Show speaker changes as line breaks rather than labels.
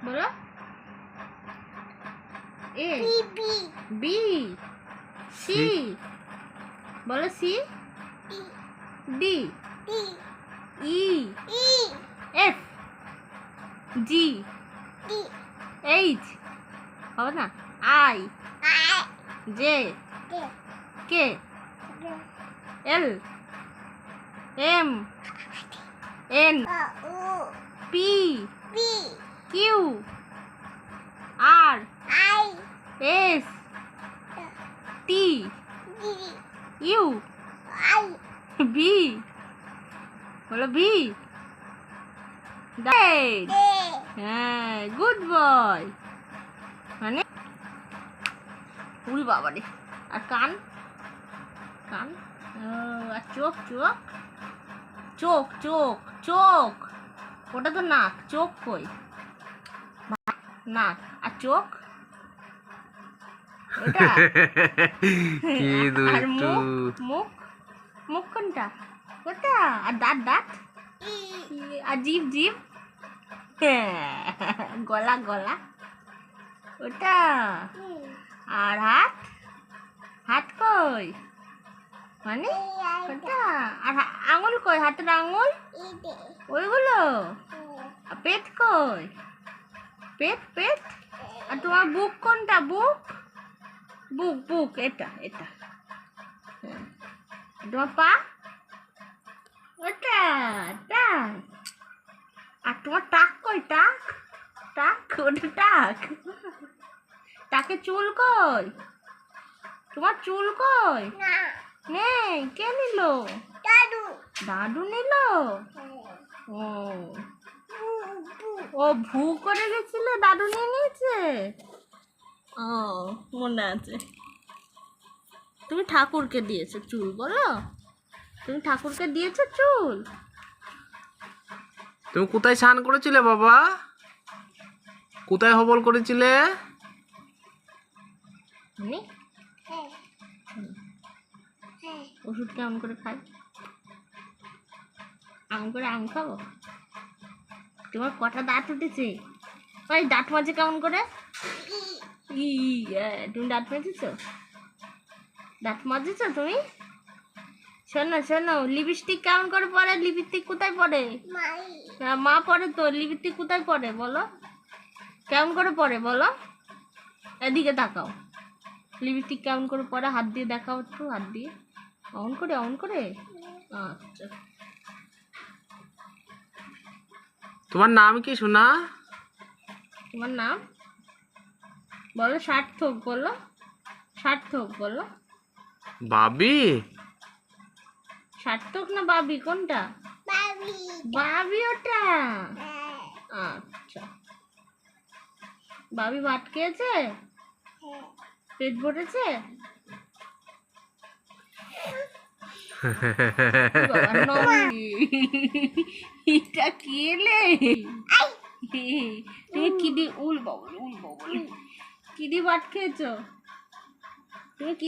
বলো। A B C বলো। C D E F G H হবে না। I J K L M N P Q R S T U V বলো। V হ্যাঁ, good boy. মানে উল বাবা রে। আর কান কান আর চোখ চোখ চোখ চোখ চোখ ওটা তো নাক। চোখ কই? নাক আর চোখ ওটা।
কি
আর
দুষ্টু।
মুখ মুখ মুখ কোনটা? ওটা। আর দাঁত দাঁত আর জিভ জিভ গলা গলা ওটা। আর হাত হাত কই? মানে ওটা। আর আঙুল কই? হাতের আঙুল ওইগুলো। আর পেট কই? পেট পেট। আর তোমার বুক কোনটা? বুক বুক বুক এটা এটা। তোমার পা ওটা টাক। আর তোমার টাক কই? টাক টাক ওটা টাক। টাকে চুল কই? তোমার চুল কই? নেই। কে নিল? দাদু নিল। ও ও ভু করে গেছিল, দাদু নিয়ে নিয়েছে। ও মনে আছে। তুমি ঠাকুরকে দিয়েছো চুল বলো। তুমি ঠাকুরকে দিয়েছো চুল।
তুমি কোথায় স্নান করেছিলে বাবা? কোথায় হবল করেছিলে?
ওষুধ কেমন করে খাই? আম করে আম খাবো? তোমার কটা দাঁত উঠেছে? ওই দাঁত মাজে কেমন করে? তুমি দাঁত মেজেছো? দাঁত মাজেছো তুমি? শোনো শোনো, লিপস্টিক কেমন করে পরে? লিপস্টিক কোথায় পরে? মা পরে তো। লিপস্টিক কোথায় পরে বলো? কেমন করে পরে বলো? এদিকে তাকাও। লিপস্টিক কেমন করে পরে? হাত দিয়ে দেখাও একটু। হাত দিয়ে অন করে অন করে। আচ্ছা।
তোমার নাম কি সোনা?
তোমার নাম বলো। সার্থক বলো। সার্থক বলো।
বাবি।
সার্থক না বাবি কোনটা? বাবি ওটা। আচ্ছা। বাবি ভাত খেয়েছে? পেট ভরেছে? এটা কি এলে? তুমি কি দিয়ে উল বাবল কি দিয়ে ভাত খেয়েছো? তুমি কি